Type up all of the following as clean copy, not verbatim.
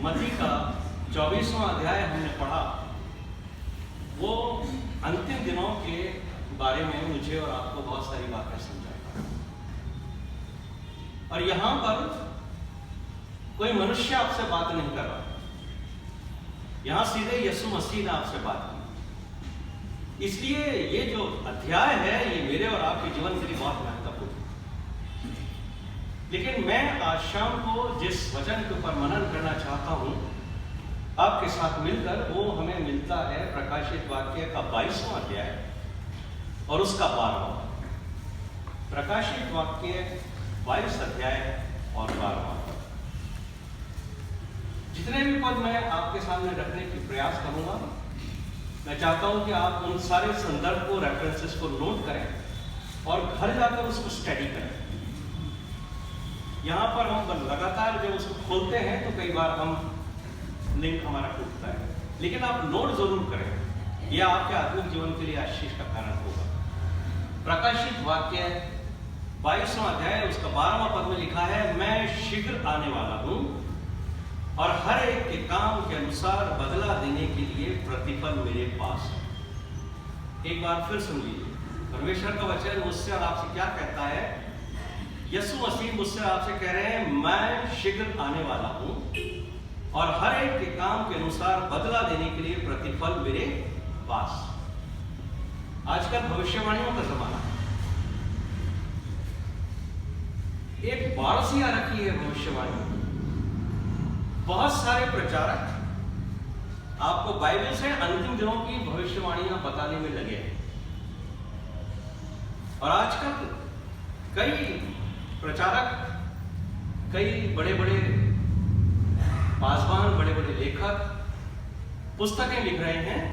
मत्ती का 24वां अध्याय हमने पढ़ा, वो अंतिम दिनों के बारे में मुझे और आपको बहुत सारी बातें समझाएगा। और यहां पर कोई मनुष्य आपसे बात नहीं कर रहा, यहां सीधे यीशु मसीह ने आपसे बात की। इसलिए ये जो अध्याय है ये मेरे और आपके जीवन के लिए बहुत महत्वपूर्ण है। लेकिन मैं आज शाम को जिस वचन के ऊपर मनन करना चाहता हूं आपके साथ मिलकर, वो हमें मिलता है प्रकाशित वाक्य का 22वां अध्याय और उसका 12वां। प्रकाशित वाक्य 22 अध्याय और 12वां। जितने भी पद मैं आपके सामने रखने की प्रयास करूंगा, मैं चाहता हूं कि आप उन सारे संदर्भ को, रेफरेंसेस को नोट करें और घर जाकर उसको स्टडी करें। यहां पर हम लगातार जब उसको खोलते हैं तो कई बार हम लिंक हमारा टूटता है, लेकिन आप नोट जरूर करें, यह आपके आत्मिक जीवन के लिए आशीष का कारण होगा। प्रकाशित वाक्य 22वां अध्याय उसका 12वां पद में लिखा है, मैं शीघ्र आने वाला हूं और हर एक के काम के अनुसार बदला देने के लिए प्रतिफल मेरे पास है। एक बार फिर सुन लीजिए, परमेश्वर का वचन मुझसे और आपसे क्या कहता है। यीशु मसीह मुझसे आपसे कह रहे हैं, मैं शीघ्र आने वाला हूं और हर एक के काम के अनुसार बदला देने के लिए प्रतिफल मेरे पास। आजकल भविष्यवाणियों का जमाना है, एक बाढ़ सी आ रखी है भविष्यवाणी। बहुत सारे प्रचारक आपको बाइबल से अंतिम दिनों की भविष्यवाणियां बताने में लगे हैं। और आजकल कई प्रचारक, कई बड़े बड़े पासवान, बड़े बड़े लेखक पुस्तकें लिख रहे हैं।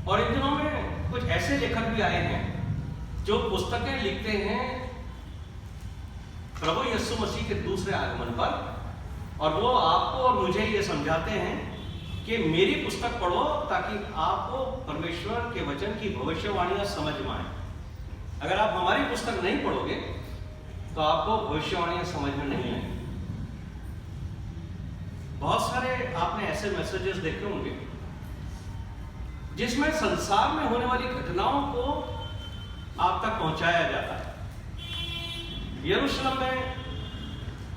और इन दिनों में कुछ ऐसे लेखक भी आए हैं जो पुस्तकें लिखते हैं प्रभु यीशु मसीह के दूसरे आगमन पर, और वो आपको और मुझे ये समझाते हैं कि मेरी पुस्तक पढ़ो ताकि आपको परमेश्वर के वचन की भविष्यवाणियां समझ में आए। अगर आप हमारी पुस्तक नहीं पढ़ोगे तो आपको भविष्यवाणियां समझ में नहीं आएंगी। बहुत सारे आपने ऐसे मैसेजेस देखे होंगे जिसमें संसार में होने वाली घटनाओं को आप तक पहुंचाया जाता है। यरूशलेम में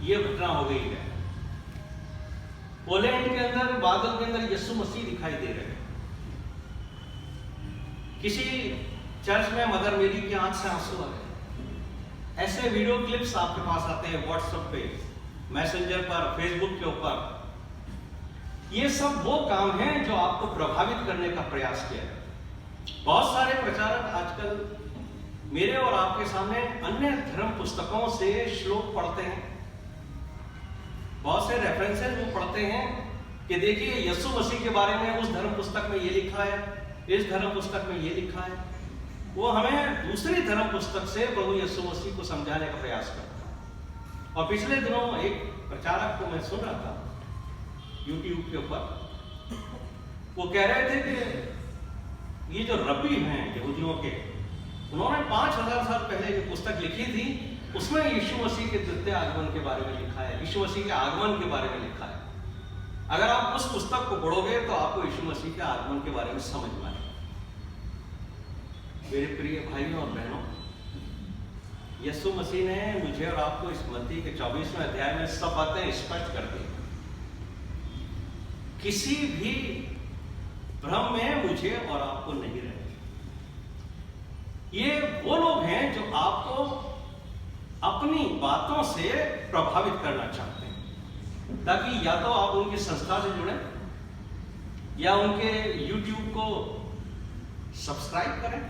यह घटना हो गई है, पोलैंड के अंदर बादल के अंदर यीशु मसीह दिखाई दे रहे हैं, किसी चर्च में मदर मेरी की आंख से आंसू आ गए। ऐसे वीडियो क्लिप्स आपके पास आते हैं व्हाट्सएप पे, मैसेंजर पर, फेसबुक के ऊपर। ये सब वो काम हैं जो आपको प्रभावित करने का प्रयास किया है। बहुत सारे प्रचारक आजकल मेरे और आपके सामने अन्य धर्म पुस्तकों से श्लोक पढ़ते हैं, बहुत से रेफरेंसेस वो पढ़ते हैं कि देखिए यीशु मसीह के बारे में उस धर्म पुस्तक में ये लिखा है, इस धर्म पुस्तक में ये लिखा है। वो हमें दूसरी धर्म पुस्तक से प्रभु यीशु मसीह को समझाने का प्रयास करता है। और पिछले दिनों एक प्रचारक को मैं सुन रहा था YouTube के ऊपर, वो कह रहे थे कि ये जो रब्बी हैं यहूदियों के, उन्होंने 5000 साल पहले जो पुस्तक लिखी थी उसमें यीशु मसीह के द्वितीय आगमन के बारे में लिखा है, यीशु मसीह के आगमन के बारे में लिखा है। अगर आप उस पुस्तक को पढ़ोगे तो आपको यीशु मसीह के आगमन के बारे में समझ में आएगा। मेरे प्रिय भाइयों और बहनों, यीशु मसीह ने मुझे और आपको इस मत्ती के 24वें अध्याय में सब बातें स्पष्ट कर दी। किसी भी भ्रम में मुझे और आपको नहीं रहे। ये वो लोग हैं जो आपको अपनी बातों से प्रभावित करना चाहते हैं, ताकि या तो आप उनकी संस्था से जुड़ें या उनके YouTube को सब्सक्राइब करें,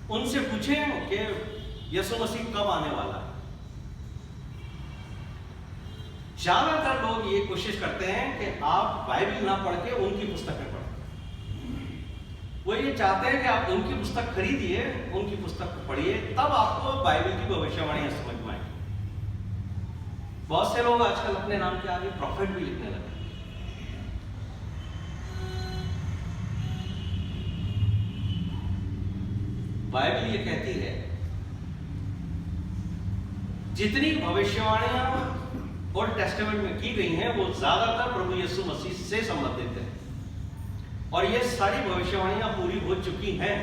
उनसे पूछें कि यीशु मसीह कब आने वाला है। ज्यादातर लोग ये कोशिश करते हैं कि आप बाइबल ना पढ़ के उनकी पुस्तकें पढ़ें। वो ये चाहते हैं कि आप उनकी पुस्तक खरीदिए, उनकी पुस्तक को पढ़िए, तब आपको बाइबल की भविष्यवाणियां समझ में आएंगी। बहुत से लोग आजकल अपने नाम के आगे प्रॉफिट भी लिखने लगे। बाइबल ये कहती है जितनी भविष्यवाणियां ओल्ड टेस्टामेंट में की गई हैं वो ज्यादातर प्रभु यीशु मसीह से संबंधित है, और ये सारी भविष्यवाणियां पूरी हो चुकी हैं।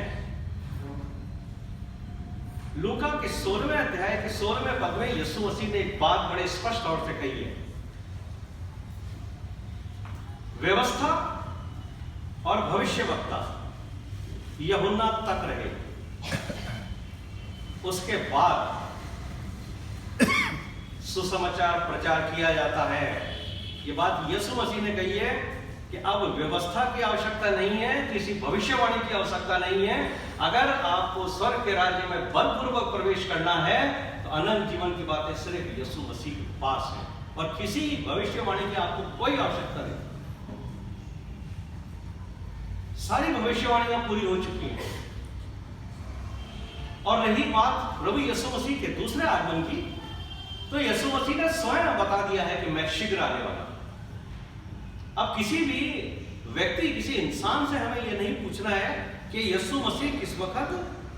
लूका के 16वें अध्याय के 16वें पद में यीशु मसीह ने एक बात बड़े स्पष्ट तौर से कही है, व्यवस्था और भविष्यवक्ता यूहन्ना तक रहे, उसके बाद सुसमाचार प्रचार किया जाता है। ये बात यीशु मसीह ने कही है कि अब व्यवस्था की आवश्यकता नहीं है, किसी भविष्यवाणी की आवश्यकता नहीं है। अगर आपको स्वर्ग के राज्य में बलपूर्वक प्रवेश करना है तो अनंत जीवन की बातें सिर्फ यीशु मसीह के पास है, और किसी भविष्यवाणी की आपको कोई आवश्यकता नहीं। सारी भविष्यवाणियां पूरी हो चुकी हैं। और रही बात प्रभु यीशु मसीह के दूसरे आगमन की, तो यीशु मसीह ने स्वयं बता दिया है कि मैं शीघ्र आने वाला। अब किसी भी व्यक्ति, किसी इंसान से हमें यह नहीं पूछना है कि यीशु मसीह किस वक्त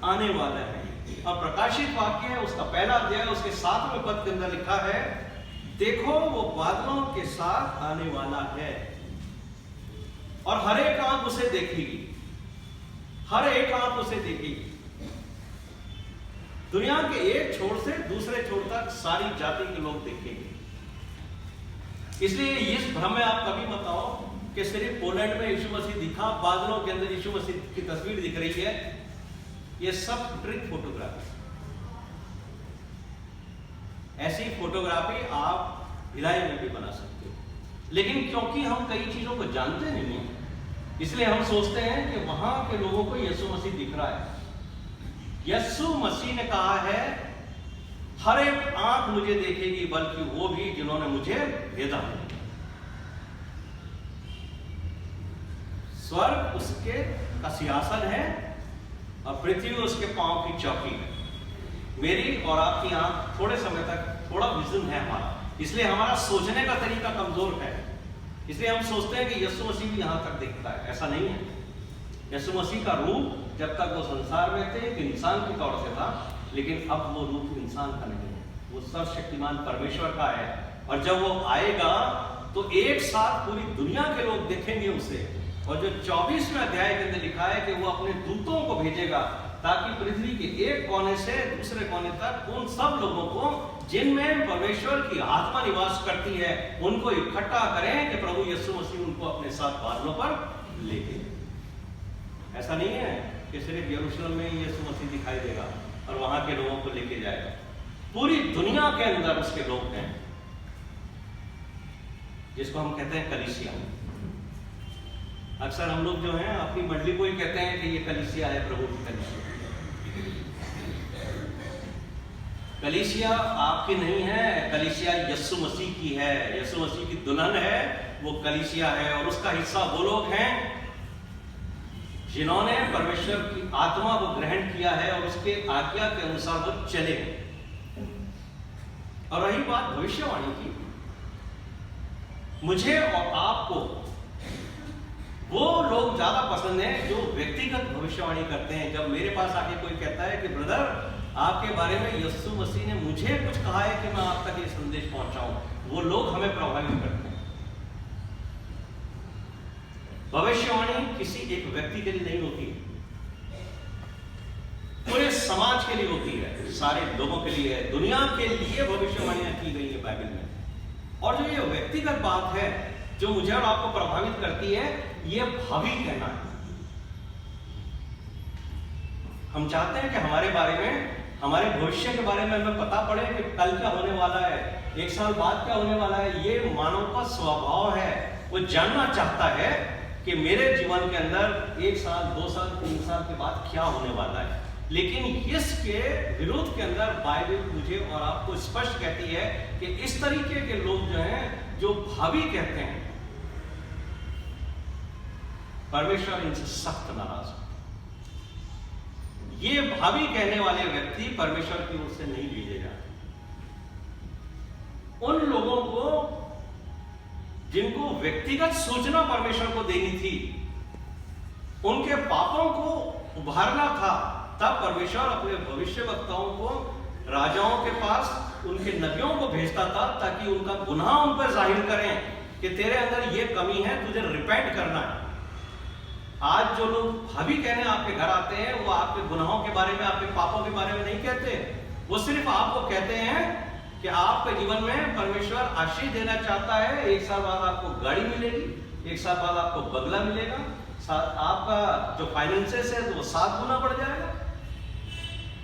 आने वाला है। अब प्रकाशित वाक्य है उसका पहला अध्याय उसके 7वें पद के अंदर लिखा है, देखो वो बादलों के साथ आने वाला है और हर एक आंख उसे देखेगी, हर एक आंख उसे देखेगी। दुनिया के एक छोर से दूसरे छोर तक सारी जाति के लोग देखेंगे। इसलिए इस भ्रम में आप कभी मत आओ कि सिर्फ पोलैंड में यीशु मसीह दिखा, बादलों के अंदर यीशु मसीह की तस्वीर दिख रही है। ये सब ट्रिक फोटोग्राफी। ऐसी फोटोग्राफी आप भिलाई में भी बना सकते हो, लेकिन क्योंकि हम कई चीजों को जानते नहीं हैं, इसलिए हम सोचते हैं कि वहां के लोगों को यीशु मसीह दिख रहा है। यीशु मसीह ने कहा है हर एक आंख मुझे देखेगी, बल्कि वो भी जिन्होंने मुझे भेजा। स्वर्ग उसके का सिंहासन है और पृथ्वी उसके पांव की चौकी है। मेरी और आपकी आंख थोड़े समय तक थोड़ा विजन है हमारा, इसलिए हमारा सोचने का तरीका कमजोर है। इसलिए हम सोचते हैं कि यीशु मसीह भी यहां तक दिखता है। ऐसा नहीं है। यीशु मसीह का रूप जब तक वो संसार में थे एक इंसान के तौर से था, लेकिन अब वो रूप इंसान का नहीं है, वो सर्वशक्तिमान परमेश्वर का है। और जब वो आएगा तो एक साथ पूरी दुनिया के लोग देखेंगे उसे। और जो 24वें अध्याय के अंदर लिखा है कि वो अपने दूतों को भेजेगा ताकि पृथ्वी के एक कोने से दूसरे कोने तक उन सब लोगों को जिनमें परमेश्वर की आत्मा निवास करती है उनको इकट्ठा करें कि प्रभु यीशु मसीह उनको अपने साथ बादलों पर लेके। ऐसा नहीं है कि सिर्फ यरूशलेम में यीशु मसीह दिखाई देगा और वहां के लोगों को लेके जाएगा। पूरी दुनिया के अंदर उसके लोग हैं, जिसको हम कहते हैं कलीसिया। अक्सर हम लोग जो हैं अपनी मंडली को ही कहते हैं कि ये कलीसिया है, प्रभु की कलीसिया। कलीसिया आपकी नहीं है, कलीसिया यीशु मसीह की है। यीशु मसीह की दुल्हन है, वो कलीसिया है। और उसका हिस्सा वो लोग हैं जिन्होंने परमेश्वर की आत्मा को ग्रहण किया है और उसके आज्ञा के अनुसार वो चले। और रही बात भविष्यवाणी की, मुझे और आपको वो लोग ज्यादा पसंद हैं जो व्यक्तिगत भविष्यवाणी करते हैं। जब मेरे पास आके कोई कहता है कि ब्रदर आपके बारे में यीशु मसीह ने मुझे कुछ कहा है कि मैं आप तक ये संदेश पहुंचाऊं, वो लोग हमें प्रभावित करते हैं। भविष्यवाणी किसी एक व्यक्ति के लिए नहीं होती, पूरे समाज के लिए होती है, सारे लोगों के लिए है, दुनिया के लिए भविष्यवाणियां की गई है बाइबल में। और जो ये व्यक्तिगत बात है जो मुझे और आपको प्रभावित करती है, ये भावी कहना है। हम चाहते हैं कि हमारे बारे में, हमारे भविष्य के बारे में हमें पता पड़े कि कल क्या होने वाला है, एक साल बाद क्या होने वाला है। ये मानव का स्वभाव है, वो जानना चाहता है कि मेरे जीवन के अंदर 1 साल 2 साल 3 साल के बाद क्या होने वाला है। लेकिन इसके विरोध के अंदर बाइबल मुझे और आपको स्पष्ट कहती है कि इस तरीके के लोग जो हैं, जो भावी कहते हैं, परमेश्वर इनसे सख्त नाराज है। ये भावी कहने वाले व्यक्ति परमेश्वर की ओर से नहीं भेजे जाते। उन लोगों को जिनको व्यक्तिगत सूचना परमेश्वर को देनी थी, उनके पापों को उभारना था, तब परमेश्वर अपने भविष्यवक्ताओं को राजाओं के पास उनके नबियों को भेजता था ताकि उनका गुनाह उन पर जाहिर करें कि तेरे अंदर ये कमी है, तुझे रिपेंट करना है। आज जो लोग भाभी कहने आपके घर आते हैं, वो आपके गुनाहों के बारे में, आपके पापों के बारे में नहीं कहते, वो सिर्फ आपको कहते हैं कि आपके जीवन में परमेश्वर आशीष देना चाहता है। 1 साल बाद आपको गाड़ी मिलेगी, 1 साल बाद आपको बंगला मिलेगा, आपका जो फाइनेंसेस है वो 7 गुना बढ़ जाएगा।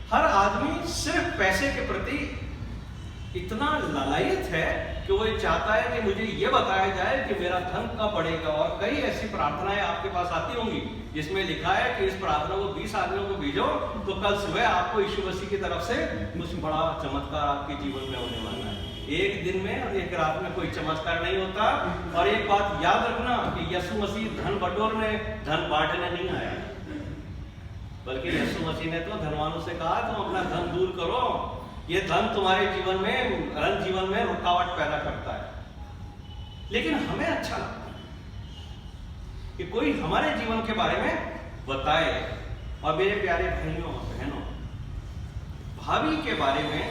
हर आदमी सिर्फ पैसे के प्रति इतना लालायित है कि वो ये चाहता है कि मुझे ये बताया जाए कि मेरा धन कब बढ़ेगा। और कई ऐसी प्रार्थनाएं आपके पास आती होंगी जिसमें लिखा है कि इस प्रार्थना को 20 आदमियों को भेजो तो कल सुबह आपको यीशु मसीह की तरफ से कुछ बड़ा चमत्कार आपके जीवन में होने वाला है। एक दिन में और एक रात में कोई चमत्कार नहीं होता। और एक बात याद रखना कि यीशु मसीह धन बटोरने, धन बांटने नहीं आया, बल्कि यीशु मसीह ने तो धनवानों से कहा तुम अपना धन दूर करो, ये धन तुम्हारे जीवन में रुकावट पैदा करता है। लेकिन हमें अच्छा लगता है कि कोई हमारे जीवन के बारे में बताए। और मेरे प्यारे भाइयों और बहनों, भावी के बारे में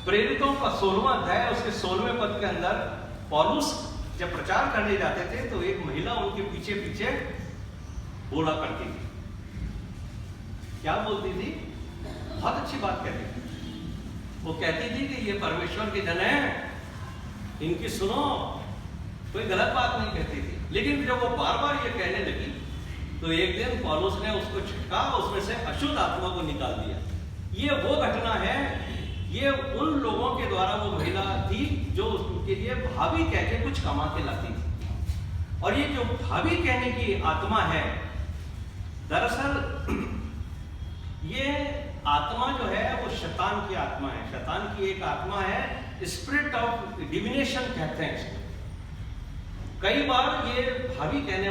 प्रेरितों का 16वां अध्याय उसके 16वें पद के अंदर पौलुस जब प्रचार करने जाते थे तो एक महिला उनके पीछे पीछे बोला करती थी। क्या बोलती थी? बहुत अच्छी बात कहती थी। वो कहती थी कि ये परमेश्वर के जन हैं, इनकी सुनो। कोई गलत बात नहीं कहती थी। लेकिन जब वो बार बार ये कहने लगी तो एक दिन पौलुस ने उसको झटका, उसमें से अशुद्ध आत्मा को निकाल दिया। ये वो घटना है, ये उन लोगों के द्वारा वो महिला थी जो उसके लिए भाभी कह के कुछ कमा के लाती थी। और ये जो भाभी कहने की आत्मा है, दरअसल ये आत्मा जो है वो शैतान की आत्मा है। शैतान की एक आत्मा है, स्पिरिट ऑफ डिविनेशन कहते हैं इसको। कई बार ये भाभी कहने